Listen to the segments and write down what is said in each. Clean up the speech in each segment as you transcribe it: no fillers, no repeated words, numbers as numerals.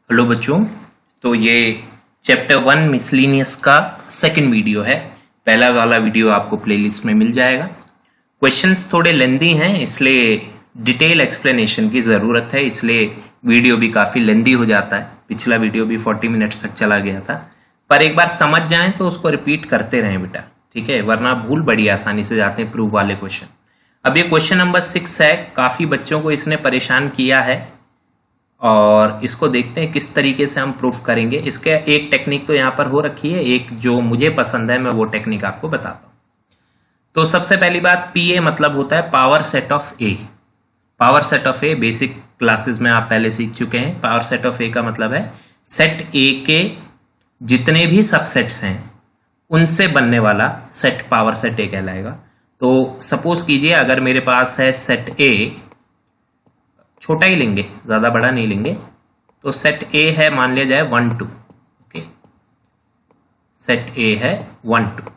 Hello बच्चों। तो ये चैप्टर 1 मिसलिनियस का सेकंड वीडियो है। पहला वाला वीडियो आपको प्लेलिस्ट में मिल जाएगा। क्वेश्चंस थोड़े लेंदी हैं, इसलिए डिटेल एक्सप्लेनेशन की ज़रूरत है, इसलिए वीडियो भी काफ़ी लेंदी हो जाता है। पिछला वीडियो भी 40 मिनट्स तक चला गया था, पर एक बार समझ जाएं तो उसको रिपीट करते रहें बेटा, ठीक है, वरना भूल बड़ी आसानी से जाते हैं प्रूफ वाले क्वेश्चन। अब ये क्वेश्चन नंबर 6 है। काफ़ी बच्चों को इसने परेशान किया है और इसको देखते हैं किस तरीके से हम प्रूफ करेंगे। इसके एक टेक्निक तो यहाँ पर हो रखी है, एक जो मुझे पसंद है मैं वो टेक्निक आपको बताता हूँ। तो सबसे पहली बात, पीए मतलब होता है power set of A. Power set of A basic classes में आप पहले सीख चुके हैं। पावर सेट ऑफ ए का मतलब है सेट ए के जितने भी सबसेट्स हैं उनसे बनने वाला सेट पावर सेट ए कहलाएगा। तो सपोज कीजिए अगर मेरे पास है सेट ए, छोटा ही लेंगे, ज्यादा बड़ा नहीं लेंगे, तो सेट ए है, मान लिया जाए 1 2। ओके, सेट ए है 1 2,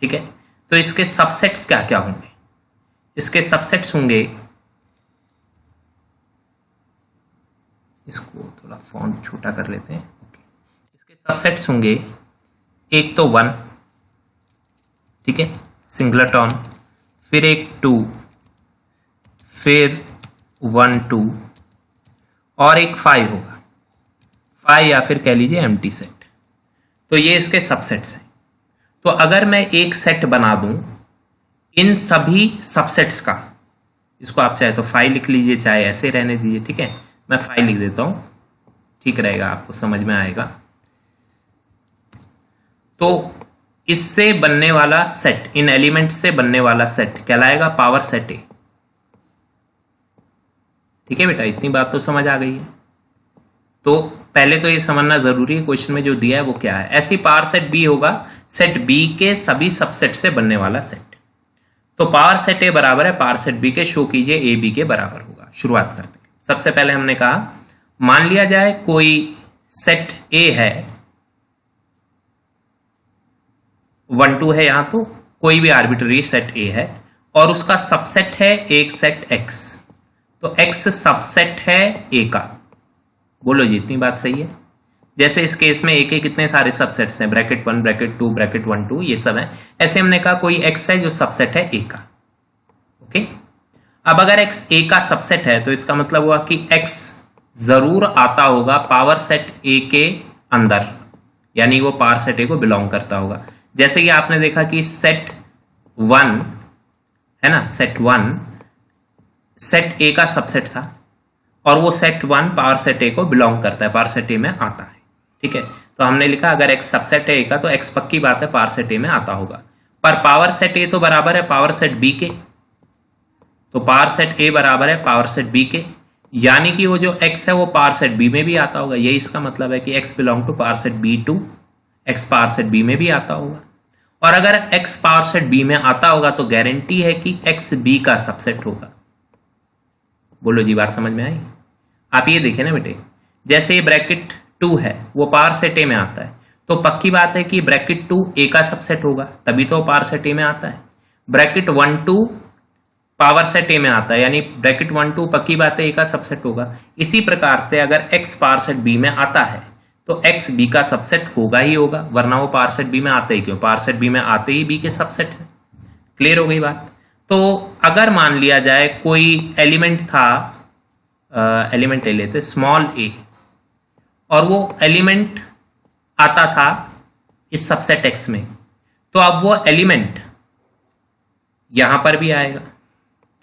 ठीक है। तो इसके सबसेट्स क्या क्या होंगे? इसके सबसेट्स होंगे, इसको थोड़ा फॉन्ट छोटा कर लेते हैं। ओके, इसके सबसेट्स होंगे, एक तो 1, ठीक है, सिंगलेटन, फिर एक 2, फिर 1 2 और एक 5 होगा, 5 या फिर कह लीजिए एम्प्टी सेट। तो ये इसके सबसेट्स हैं। तो अगर मैं एक सेट बना दूं इन सभी सबसेट्स का, इसको आप चाहे तो 5 लिख लीजिए, चाहे ऐसे रहने दीजिए, ठीक है, मैं 5 लिख देता हूं, ठीक रहेगा, आपको समझ में आएगा। तो इससे बनने वाला सेट, इन एलिमेंट से बनने वाला सेट कहलाएगा पावर सेट ए। ठीक है बेटा, इतनी बात तो समझ आ गई है। तो पहले तो ये समझना जरूरी है क्वेश्चन में जो दिया है वो क्या है। ऐसी पावर सेट बी होगा सेट बी के सभी सबसेट से बनने वाला सेट। तो पावर सेट ए बराबर है पावर सेट बी के, शो कीजिए ए बी के बराबर होगा। शुरुआत करते हैं। सबसे पहले हमने कहा, मान लिया जाए कोई सेट ए है, 1 2 है, यहां तो कोई भी आर्बिट्ररी सेट ए है और उसका सबसेट है एक सेट एक्स। तो x सबसेट है a का। बोलो जी, इतनी बात सही है? जैसे इस केस में a के कितने सारे सबसेट्स हैं, ब्रैकेट 1 ब्रैकेट 2 ब्रैकेट 1 2, ये सब है। ऐसे हमने कहा कोई x है जो सबसेट है a का। ओके, अब अगर x a का सबसेट है तो इसका मतलब हुआ कि x जरूर आता होगा पावर सेट a के अंदर, यानी वो पावर सेट a को बिलोंग करता होगा। जैसे कि आपने देखा कि सेट 1 है ना, सेट 1 सेट ए का सबसेट था और वो सेट 1 पावर सेट ए को बिलोंग करता है, पावर सेट ए में आता है, ठीक है। तो हमने लिखा अगर एक्स सबसेट है ए का तो एक्स पक्की बात है पावर सेट ए में आता होगा। पर पावर सेट ए तो बराबर है पावर सेट बी के, तो पावर सेट ए बराबर है पावर सेट बी के, यानी कि वो जो एक्स है वो पावर सेट बी में भी आता होगा। यही इसका मतलब है कि X belong to power set B too, X power set B में भी आता होगा। और अगर एक्स पावर सेट बी में आता होगा तो गारंटी है कि एक्स बी का सबसेट होगा। बोलो जी, बात समझ में आई? आप ये देखें ना बेटे, जैसे ये ब्रैकेट 2 है वो पावर सेट ए में आता है, तो पक्की बात है कि ब्रैकेट 2 ए का सबसेट होगा, तभी तो पावर सेट ए में आता है। ब्रैकेट 1 2 पावर सेट ए में आता है, यानी ब्रैकेट 1 2 पक्की बात है ए का सबसेट होगा। इसी प्रकार से अगर एक्स पावर सेट बी में आता है तो एक्स बी का सबसेट होगा ही होगा, वरना वो पावर सेट बी में आते ही क्यों? पावर सेट बी में आते ही बी के सबसेट है। क्लियर हो गई बात? तो अगर मान लिया जाए कोई एलिमेंट था, एलिमेंट ले लेते स्मॉल ए, और वो एलिमेंट आता था इस सबसेट एक्स में, तो अब वो एलिमेंट यहां पर भी आएगा,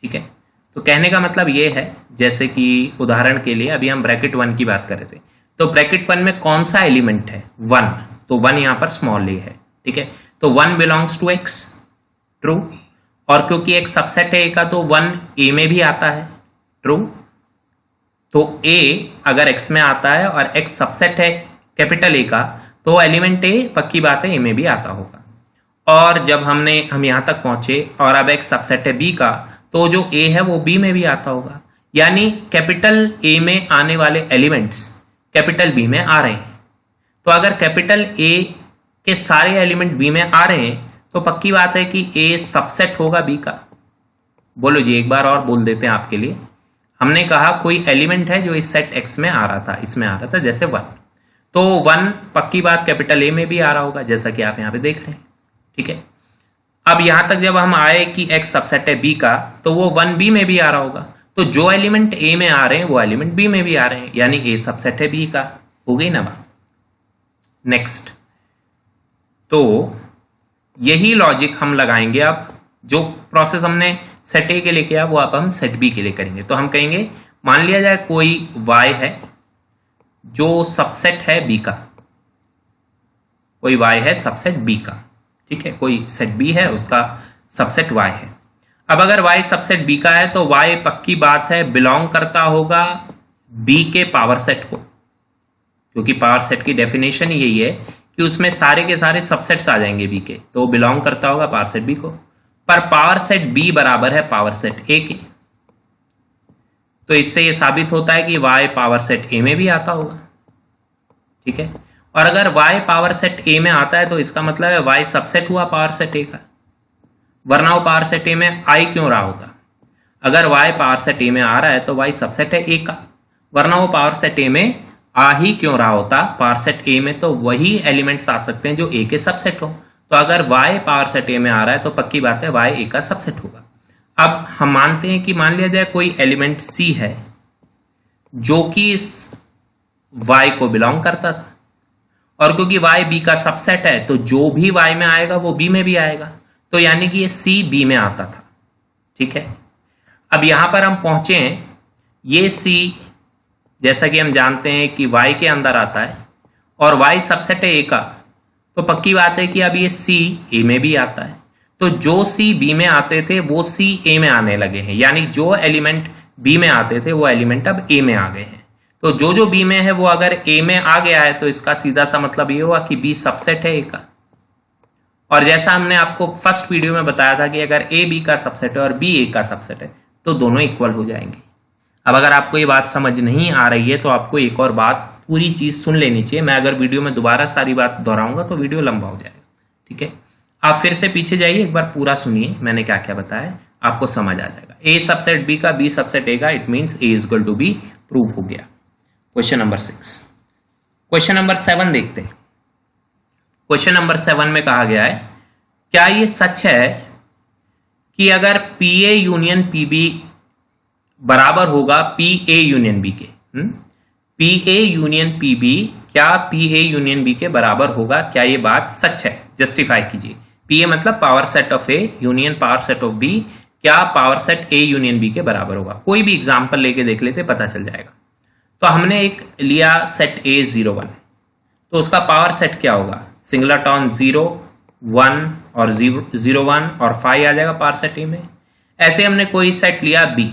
ठीक है। तो कहने का मतलब ये है, जैसे कि उदाहरण के लिए अभी हम ब्रैकेट 1 की बात कर रहे थे, तो ब्रैकेट 1 में कौन सा एलिमेंट है? 1, तो 1 यहां पर स्मॉल ए है, ठीक है। तो 1 बिलोंग्स टू एक्स, ट्रू, और क्योंकि एक सबसेट है ए का तो 1 ए में भी आता है, ट्रू। तो ए अगर एक्स में आता है और एक्स सबसेट है कैपिटल ए का, तो एलिमेंट ए पक्की बात है ए में भी आता होगा। और जब हम यहां तक पहुंचे और अब एक सबसेट है बी का, तो जो ए है वो बी में भी आता होगा, यानी कैपिटल ए में आने वाले एलिमेंट्स कैपिटल बी में आ रहे हैं। तो अगर कैपिटल ए के सारे एलिमेंट बी में आ रहे हैं तो पक्की बात है कि ए सबसेट होगा बी का। बोलो जी, एक बार और बोल देते हैं आपके लिए, हमने कहा कोई एलिमेंट है जो इस सेट एक्स में आ रहा था, इसमें आ रहा था, जैसे 1, तो 1 पक्की बात कैपिटल ए में भी आ रहा होगा, जैसा कि आप यहां पे देख रहे हैं। ठीक है, अब यहां तक जब हम आए कि एक्स सबसेट है बी का, तो वो 1b में भी आ रहा होगा। तो जो एलिमेंट ए में आ रहे हैं वो एलिमेंट बी में भी आ रहे हैं, यानी ए सबसेट है बी का। हो गई ना बात। नेक्स्ट, तो यही लॉजिक हम लगाएंगे। अब जो प्रोसेस हमने सेट ए के लिए किया वो अब हम सेट बी के लिए करेंगे। तो हम कहेंगे, मान लिया जाए कोई y है जो सबसेट है बी का, कोई y है सबसेट बी का। ठीक है, कोई सेट बी है, उसका सबसेट y है। अब अगर y सबसेट बी का है तो y पक्की बात है बिलोंग करता होगा b के पावर सेट को, क्योंकि पावर सेट की डेफिनेशन ही यही है कि उसमें सारे के सारे सबसेट्स आ जाएंगे b के, तो वो बिलोंग करता होगा पावर सेट b को। पर पावर सेट b बराबर है पावर सेट a के, तो इससे ये साबित होता है कि y पावर सेट a में भी आता होगा। ठीक है, और अगर y पावर सेट a में आता है तो इसका मतलब है y सबसेट हुआ पावर सेट a का, वरना वो पावर सेट a में आई क्यों रहा होता। अगर y पावर सेट a में आ रहा है तो y सबसेट है a का, वरना वो पावर सेट a में आ ही क्यों रहा होता। पावर सेट a में तो वही एलिमेंट्स आ सकते हैं जो a के सबसेट हो, तो अगर y पावर सेट a में आ रहा है तो पक्की बात है y a का सबसेट होगा। अब हम मानते हैं कि मान लिया जाए कोई एलिमेंट c है जो कि इस y को बिलोंग करता था, और क्योंकि y b का सबसेट है तो जो भी y में आएगा वो b में भी आएगा, तो यानी कि ये c b में आता था। ठीक है, अब यहां पर हम पहुंचे हैं, ये c जैसा कि हम जानते हैं कि y के अंदर आता है और y सबसेट है a का, तो पक्की बात है कि अब ये c a में भी आता है। तो जो c b में आते थे वो c a में आने लगे हैं, यानी जो एलिमेंट b में आते थे वो एलिमेंट अब a में आ गए हैं। तो जो b में है वो अगर a में आ गया है तो इसका सीधा सा मतलब ये हुआ कि b सबसेट है a का। और जैसा हमने आपको फर्स्ट वीडियो में बताया था कि अगर a b का सबसेट है और b a का सबसेट है तो दोनों इक्वल हो जाएंगे। अब अगर आपको ये बात समझ नहीं आ रही है तो आपको एक और बात पूरी चीज सुन लेनी चाहिए। मैं अगर वीडियो में दोबारा सारी बात दोहराऊंगा तो वीडियो लंबा हो जाएगा। ठीक है, आप फिर से पीछे जाइए, एक बार पूरा सुनिए मैंने क्या क्या बताया, आपको समझ आ जाएगा। a सबसेट b का b सबसेट a का, it means a is equal to b, prove हो गया। Question number 6। क्वेश्चन नंबर 7 देखते हैं। क्वेश्चन नंबर 7 में कहा गया है, क्या ये सच है कि अगर PA यूनियन PB बराबर होगा PA यूनियन B के, PA यूनियन PB क्या PA यूनियन B के बराबर होगा? क्या ये बात सच है? जस्टिफाई कीजिए। PA मतलब power set of A union power set of B, क्या power set A union B के बराबर होगा? कोई भी एग्जांपल लेके देख लेते, पता चल जाएगा। तो हमने एक लिया सेट A 0 1, तो उसका पावर सेट क्या होगा? सिंगलटॉन 0 1 और 0 1 और 5 आ जाएगा पावर सेट A में। ऐसे हमने कोई सेट लिया B,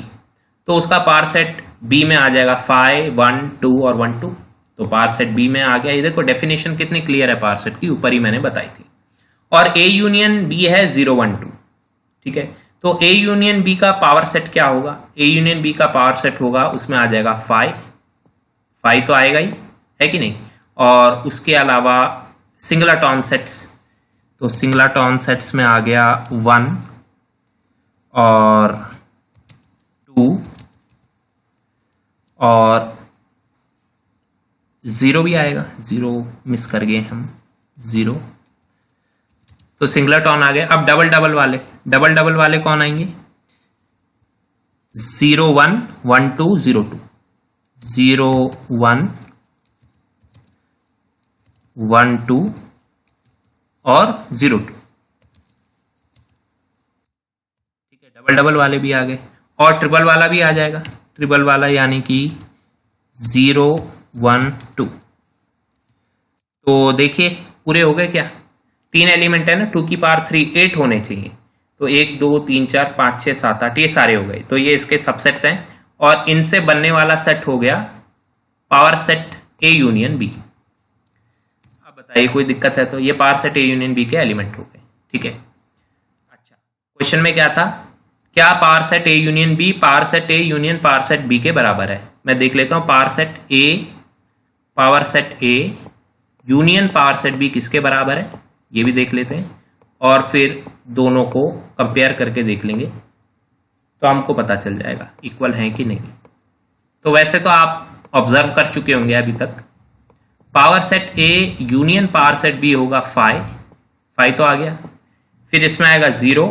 तो उसका पावर सेट B में आ जाएगा 5 1 2 और 1 2, तो पावर सेट B में आ गया। ये देखो डेफिनेशन कितनी क्लियर है पावर सेट की, ऊपर ही मैंने बताई थी। और A यूनियन B है 0 1 2, ठीक है। तो A यूनियन B का पावर सेट क्या होगा? A यूनियन B का पावर सेट होगा, उसमें आ जाएगा 5 तो आएगा ही, है कि नहीं। और उसके अलावा सिंगलटॉन सेट्स, तो सिंगलटॉन सेट्स में आ गया 1 और 2 और 0 भी आएगा, 0 मिस कर गए हम, 0। तो सिंगलटॉन आ गए। अब डबल डबल वाले कौन आएंगे? 0 1 1 2 0 2, 0 1 1 2 और 0 2, ठीक है। डबल वाले भी आ गए और ट्रिपल वाला भी आ जाएगा। ट्रिपल वाला यानी कि 0 1 2। तो देखिए पूरे हो गए क्या? 3 एलिमेंट है ना, 2 की पावर 3 8 होने चाहिए। तो 1 2 3 4 5 6 7 8 ये सारे हो गए। तो ये इसके सबसेट्स हैं और इनसे बनने वाला सेट हो गया power set A union B। अब बताइए कोई दिक्कत है तो? ये power set A union B के एलिमेंट हो गए, ठीक है। अच्छा, क्वेश्चन में क्या था? क्या power set A union B power set A union power set B के बराबर है? मैं देख लेता हूं। Power set A union power set B किसके बराबर है, ये भी देख लेते हैं और फिर दोनों को कंपेयर करके देख लेंगे तो हमको पता चल जाएगा इक्वल हैं कि नहीं। तो वैसे तो आप ऑब्जर्व कर चुके होंगे अभी तक। Power set A union power set B होगा फाइव, फाइव तो आ गया। फिर इसमें आएगा 0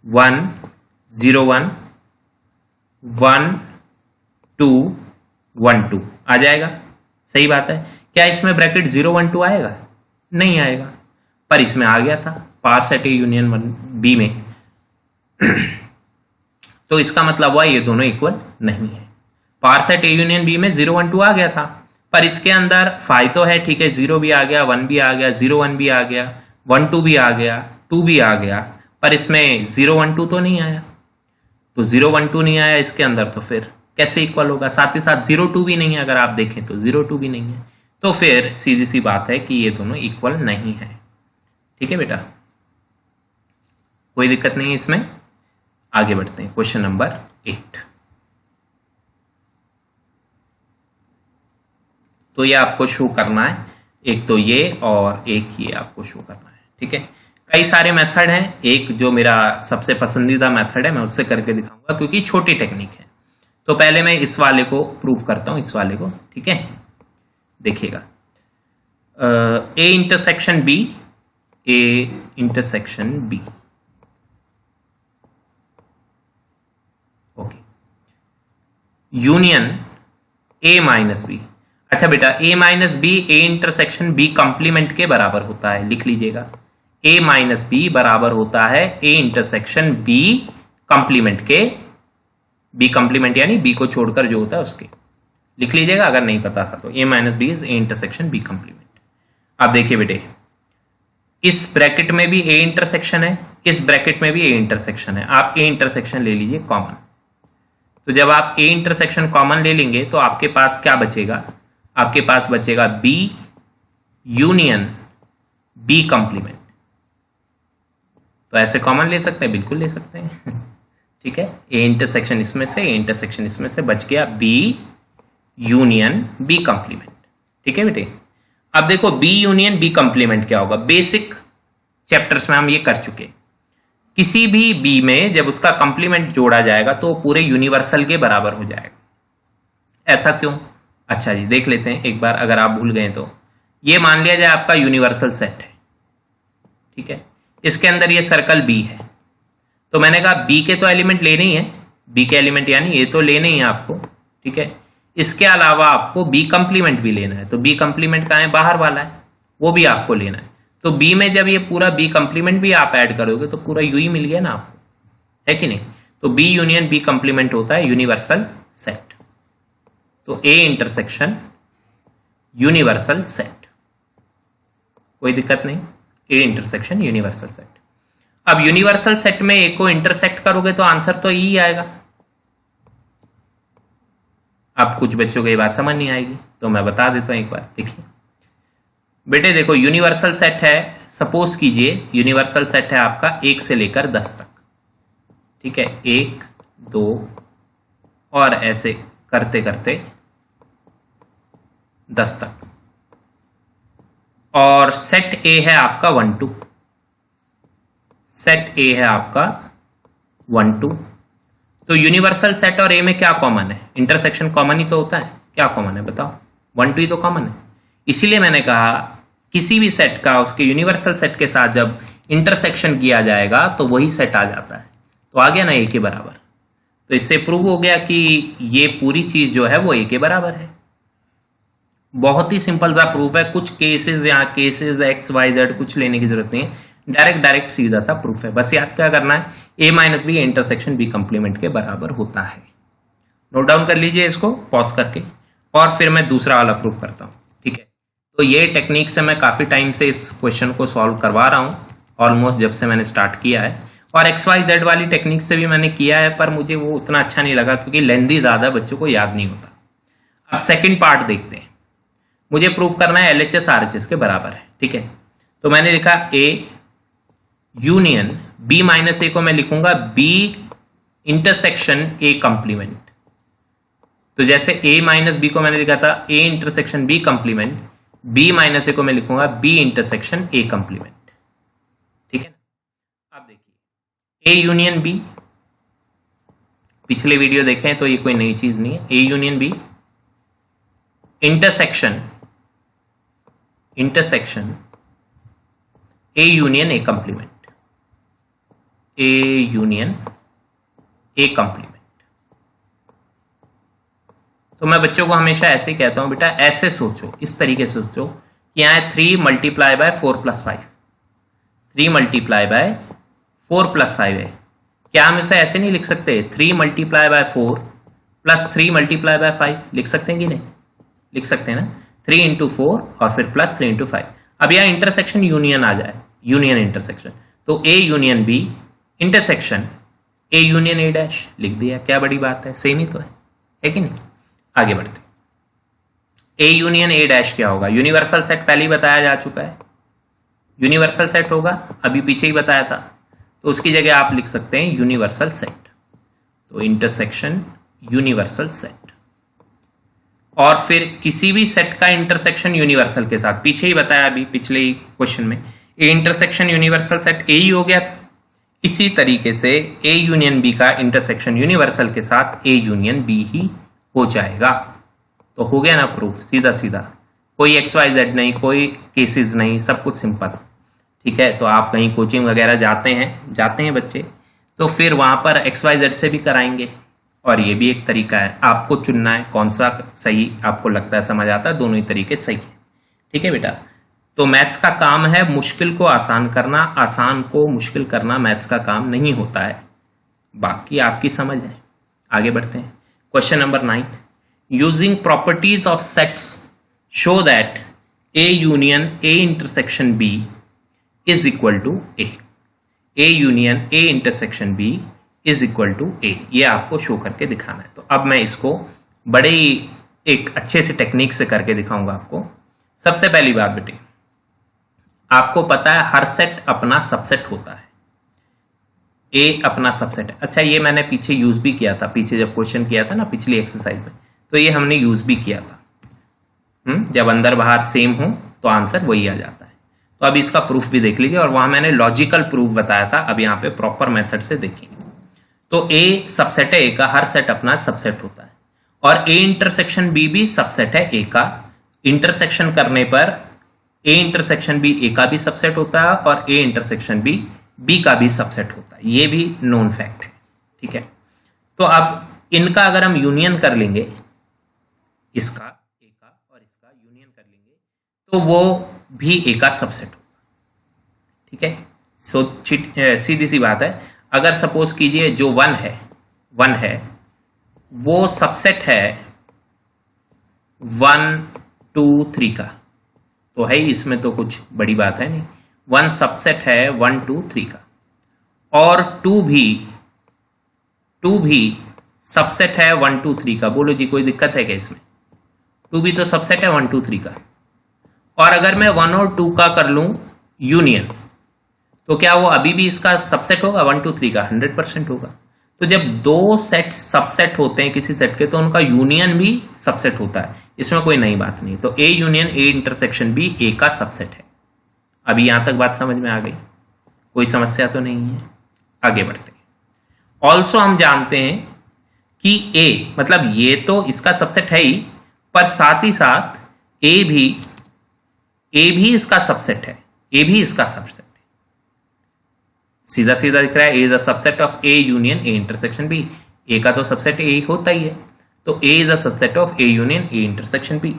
1 0 1 1 2 1 2 आ जाएगा। सही बात है। क्या इसमें ब्रैकेट 0 1 2 आएगा? नहीं आएगा, पर इसमें आ गया था power set A union B में। तो इसका मतलब हुआ ये दोनों इक्वल नहीं है। Power set A union B में 0 1 2 आ गया था, पर इसके अंदर 5 तो है, ठीक है, 0 भी आ गया, 1 भी आ गया, 0 1 भी आ गया, 1 2 भी आ गया, 2 भी आ गया, पर इसमें 0 1 2 तो नहीं आया। तो 0 1 2 नहीं आया इसके अंदर, तो फिर कैसे इक्वल होगा? साथ ही साथ 0 2 भी नहीं है, अगर आप देखें तो 0 2 भी नहीं है। तो फिर सीधी सी बात है कि ये दोनों इक्वल नहीं है। ठीक है बेटा, कोई दिक्कत नहीं है इसमें। आगे बढ़ते हैं, क्वेश्चन नंबर 8। तो ये आपको शो करना है, एक तो ये और एक ये आपको शो करना है। ठीक है, कई सारे मेथड हैं, एक जो मेरा सबसे पसंदीदा मेथड है मैं उससे करके दिखाऊंगा क्योंकि छोटी टेक्निक है। तो पहले मैं इस वाले को प्रूव करता हूं, इस वाले को। ठीक है, देखिएगा, A intersection B, A intersection B. Okay, union A minus B. अच्छा बेटा, A minus B A intersection B complement के बराबर होता है, लिख लीजिएगा। ए माइनस बी बराबर होता है ए इंटरसेक्शन बी कंप्लीमेंट के, बी कंप्लीमेंट यानी बी को छोड़कर जो होता है उसके, लिख लीजिएगा अगर नहीं पता था तो। A minus B is A intersection B complement. अब देखिए बेटे, इस ब्रैकेट में भी ए इंटरसेक्शन है, इस ब्रैकेट में भी ए इंटरसेक्शन है। आप ए इंटरसेक्शन ले लीजिए कॉमन। तो जब आप ए इंटरसेक्शन कॉमन ले लेंगे तो आपके पास क्या बचेगा? आपके पास बचेगा बी यूनियन बी कंप्लीमेंट। तो ऐसे कॉमन ले सकते हैं, बिल्कुल ले सकते हैं। ठीक है, ए इंटरसेक्शन इसमें से, ए इंटरसेक्शन इसमें से, बच गया बी यूनियन बी कंप्लीमेंट। ठीक है बेटे, अब देखो बी यूनियन बी कंप्लीमेंट क्या होगा। बेसिक चैप्टर्स में हम ये कर चुके। किसी भी बी में जब उसका कंप्लीमेंट जोड़ा जाएगा तो पूरे यूनिवर्सल के बराबर हो जाएगा। ऐसा क्यों? अच्छा जी, देख लेते हैं एक बार, अगर आप भूल गए तो। ये मान लिया जाए आपका यूनिवर्सल सेट है, ठीक है, इसके अंदर ये सर्कल बी है। तो मैंने कहा बी के तो एलिमेंट लेने ही है, बी के एलिमेंट यानी ये तो लेने ही है आपको। ठीक है, इसके अलावा आपको बी कंप्लीमेंट भी लेना है। तो बी कंप्लीमेंट कहाँ है? बाहर वाला है, वो भी आपको लेना है। तो बी में जब ये पूरा बी कंप्लीमेंट भी आप ऐड करोगे तो पूरा यू ही मिल गया ना आपको, है कि नहीं? तो बी यूनियन बी कंप्लीमेंट होता है यूनिवर्सल सेट। तो ए इंटरसेक्शन यूनिवर्सल सेट, कोई दिक्कत नहीं, ए इंटरसेक्शन यूनिवर्सल सेट। अब यूनिवर्सल सेट में ए को इंटरसेक्ट करोगे तो आंसर तो ई आएगा। अब कुछ बच्चों को ये बात समझ नहीं आएगी तो मैं बता देता हूं एक बार। देखिए बेटे, देखो यूनिवर्सल सेट है, सपोज कीजिए यूनिवर्सल सेट है आपका 1 से लेकर 10 तक। ठीक है, 1 2 और ऐसे करते करते 10 तक। और सेट ए है आपका 1 2, सेट ए है आपका 1 2। तो यूनिवर्सल सेट और ए में क्या कॉमन है? इंटरसेक्शन कॉमन ही तो होता है। क्या कॉमन है बताओ? 1 2 ही तो कॉमन है। इसीलिए मैंने कहा किसी भी सेट का उसके यूनिवर्सल सेट के साथ जब इंटरसेक्शन किया जाएगा तो वही सेट आ जाता है। तो आ गया ना ए के बराबर। तो इससे प्रूव हो गया कि ये पूरी चीज जो है वो ए के बराबर है। बहुत ही सिंपल सा प्रूफ है। कुछ केसेस, यहाँ केसेस एक्स वाई जेड कुछ लेने की जरूरत नहीं है, डायरेक्ट सीधा सा प्रूफ है। बस याद क्या करना है, A minus B intersection B complement के बराबर होता है। नोट डाउन कर लीजिए इसको पॉज करके, और फिर मैं दूसरा वाला प्रूफ करता हूं। ठीक है, तो ये टेक्निक से मैं काफी टाइम से इस क्वेश्चन को सॉल्व करवा रहा हूं, ऑलमोस्ट जब से मैंने स्टार्ट किया है। और एक्स वाई जेड वाली टेक्निक से भी मैंने किया है, पर मुझे वो उतना अच्छा नहीं लगा क्योंकि लेंदी ज्यादा, बच्चों को याद नहीं होता। अब सेकेंड पार्ट देखते हैं। मुझे प्रूफ करना है एलएचएस आरएचएस के बराबर है। ठीक है, तो मैंने लिखा ए यूनियन बी माइनस ए को मैं लिखूंगा बी इंटरसेक्शन ए कंप्लीमेंट। तो जैसे ए माइनस बी को मैंने लिखा था A intersection B complement, B minus A को मैं लिखूंगा बी इंटरसेक्शन ए कंप्लीमेंट। ठीक है ना? अब देखिए ए यूनियन बी, पिछले वीडियो देखें तो ये कोई नई चीज नहीं है। A union B intersection A union A complement, A union A complement. तो मैं बच्चों को हमेशा ऐसे ही कहता हूं, बेटा ऐसे सोचो, इस तरीके से सोचो कि यहां 3 multiply by 4 plus 5, 3 multiply by 4 plus 5 है। क्या हम इसे ऐसे नहीं लिख सकते 3 multiply by 4 plus 3 multiply by 5? लिख सकते हैं कि नहीं? लिख सकते हैं ना, 3 इंटू 4 और फिर प्लस 3 इंटू 5। अब यहां इंटरसेक्शन यूनियन आ जाए, यूनियन इंटरसेक्शन, तो A union B intersection A union A dash लिख दिया। क्या बड़ी बात है, सेम ही तो है कि नहीं? आगे बढ़ते। ए यूनियन ए डैश क्या होगा? यूनिवर्सल सेट पहले ही बताया जा चुका है, यूनिवर्सल सेट होगा, अभी पीछे ही बताया था, तो उसकी जगह आप लिख सकते हैं यूनिवर्सल सेट। तो इंटरसेक्शन यूनिवर्सल सेट, और फिर किसी भी सेट का इंटरसेक्शन यूनिवर्सल के साथ, पीछे ही बताया अभी पिछले ही क्वेश्चन में, A intersection universal set A ही हो गया था। इसी तरीके से ए यूनियन बी का इंटरसेक्शन यूनिवर्सल के साथ ए यूनियन बी ही हो जाएगा। तो हो गया ना प्रूफ, सीधा सीधा, कोई XYZ नहीं, कोई केसेस नहीं, सब कुछ सिंपल। ठीक है, तो आप कहीं कोचिंग वगैरह जाते हैं बच्चे, तो फिर वहां पर XYZ से भी कराएंगे, और ये भी एक तरीका है, आपको चुनना है कौन सा सही आपको लगता है, समझ आता है, दोनों ही तरीके सही है। ठीक है बेटा, तो मैथ्स का काम है मुश्किल को आसान करना, आसान को मुश्किल करना मैथ्स का काम नहीं होता है, बाकी आपकी समझ है। आगे बढ़ते हैं। Question number 9, using properties of sets show that A union A intersection B is equal to A, A union A intersection B is equal to A, ये आपको शो करके दिखाना है। तो अब मैं इसको बड़े ही एक अच्छे से टेक्निक से करके दिखाऊंगा आपको। सबसे पहली बात बेटे, आपको पता है हर सेट अपना सबसेट होता है, ए अपना सबसेट है। अच्छा, ये मैंने पीछे यूज भी किया था, पीछे जब क्वेश्चन किया था ना पिछली एक्सरसाइज में, तो ये हमने यूज भी किया था। जब अंदर बाहर सेम हो तो आंसर वही आ जाता है। तो अब इसका प्रूफ भी देख लीजिए, और वहां मैंने लॉजिकल प्रूफ बताया था, अब यहाँ पे प्रॉपर मेथड से देखेंगे। तो ए सबसेट है ए का, हर सेट अपना सबसेट होता है, और ए इंटरसेक्शन बी भी सबसेट है ए का। इंटरसेक्शन करने पर ए इंटरसेक्शन बी ए का भी सबसेट होता है, और ए इंटरसेक्शन बी बी का भी सबसेट होता है, ये भी नोन फैक्ट है। ठीक है, तो अब इनका अगर हम यूनियन कर लेंगे, इसका ए का और इसका यूनियन कर लेंगे, तो वो भी ए का सबसेट होगा। ठीक है, सो सीधी सी बात है, अगर सपोज कीजिए जो 1 है वो सबसेट है 1 2 3 का, तो है ही, इसमें तो कुछ बड़ी बात है नहीं। 1 सबसेट है 1 2 3 का, और 2 भी सबसेट है 1 2 3 का। बोलो जी, कोई दिक्कत है क्या इसमें? 2 भी तो सबसेट है 1 2 3 का। और अगर मैं 1 और 2 का कर लूं यूनियन, तो क्या वो अभी भी इसका सबसेट होगा 1 2 3 का? 100% होगा। तो जब दो सेट सबसेट होते हैं किसी सेट के, तो उनका यूनियन भी सबसेट होता है, इसमें कोई नई बात नहीं। तो ए यूनियन ए इंटरसेक्शन भी ए का सबसेट है। अभी यहां तक बात समझ में आ गई, कोई समस्या तो नहीं है। आगे बढ़ते हैं। ऑल्सो हम जानते हैं कि ए मतलब ये तो इसका सबसेट है ही, पर साथ ही साथ ए भी इसका सबसेट है, ए भी इसका सबसेट है। सीधा सीधा दिख रहा है, A is a subset of A union A intersection B. A का तो सबसेट ए होता ही है, तो A is a subset of A union A intersection B.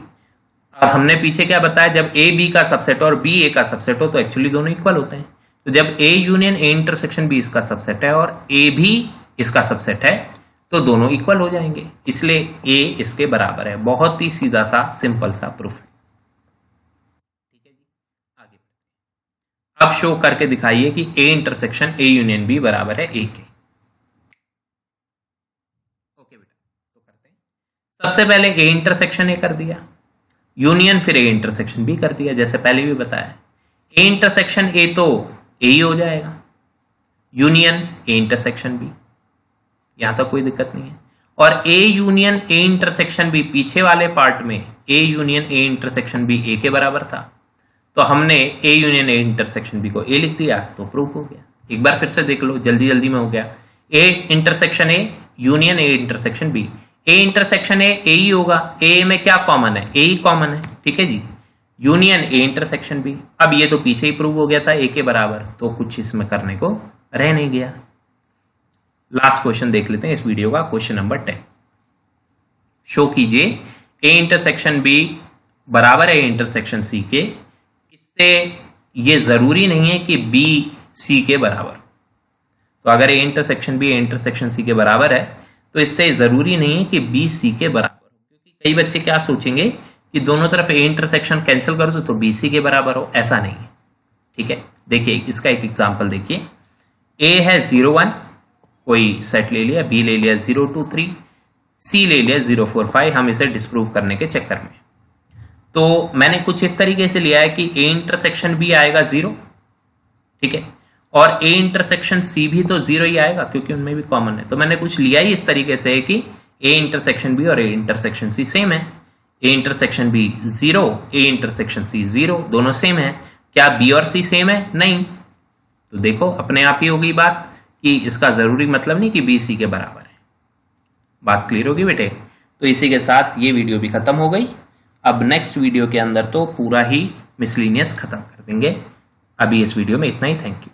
और हमने पीछे क्या बताया, जब ए बी का सबसेट और बी ए का सबसेट हो तो एक्चुअली दोनों इक्वल होते हैं। तो जब A union A intersection B इसका सबसेट है और ए भी इसका सबसेट है, तो दोनों इक्वल हो जाएंगे, इसलिए ए इसके बराबर है। बहुत ही सीधा सा सिंपल सा प्रूफ है। ठीक है जी, आगे अब शो करके दिखाइए कि A intersection A union B बराबर है ए के। ओके बेटा, तो करते हैं। सबसे पहले ए इंटरसेक्शन ए कर दिया, यूनियन फिर ए इंटरसेक्शन बी कर दिया, जैसे पहले भी बताया। ए इंटरसेक्शन ए तो ए ही हो जाएगा, यूनियन ए इंटरसेक्शन बी, यहां तक कोई दिक्कत नहीं है। और A union A intersection B, पीछे वाले पार्ट में A union A intersection B A के बराबर था, तो हमने A union A intersection B को ए लिख दिया, तो प्रूफ हो गया। एक बार फिर से देख लो, जल्दी जल्दी में हो गया। A intersection A union A intersection B. A intersection A ही होगा, ए में क्या कॉमन है, ए ही कॉमन है, ठीक है जी। Union A intersection B. अब ये तो पीछे ही प्रूव हो गया था ए के बराबर, तो कुछ इसमें करने को रह नहीं गया। लास्ट क्वेश्चन देख लेते हैं इस वीडियो का, क्वेश्चन नंबर 10। शो कीजिए ए इंटरसेक्शन बी बराबर है ए इंटरसेक्शन सी के। इससे ये जरूरी नहीं है कि बी सी के बराबर। तो अगर A intersection B A intersection C के बराबर है तो इससे जरूरी नहीं है कि बी सी के बराबर हो, क्योंकि कई बच्चे क्या सोचेंगे कि दोनों तरफ ए इंटरसेक्शन कैंसिल कर दो तो बी सी के बराबर हो, ऐसा नहीं है, ठीक है। देखिए इसका एक एग्जांपल देखिए, ए है 0 1, कोई सेट ले लिया, बी ले लिया 0 2 3, सी ले लिया 0 4 5, हम इसे डिस्प्रूव करने के चक्कर में। तो मैंने कुछ इस तरीके से लिया है कि ए इंटरसेक्शन बी आएगा 0, ठीक है, और ए इंटरसेक्शन सी भी तो 0 ही आएगा क्योंकि उनमें भी कॉमन है। तो मैंने कुछ लिया ही इस तरीके से है कि ए इंटरसेक्शन बी और ए इंटरसेक्शन सी सेम है। A intersection B 0, A intersection C 0, दोनों सेम है। क्या बी और सी सेम है? नहीं। तो देखो अपने आप ही होगी बात कि इसका जरूरी मतलब नहीं कि बी सी के बराबर है। बात क्लियर होगी बेटे? तो इसी के साथ ये वीडियो भी खत्म हो गई। अब नेक्स्ट वीडियो के अंदर तो पूरा ही मिसलिनियस खत्म कर देंगे। अभी इस वीडियो में इतना ही। Thank you.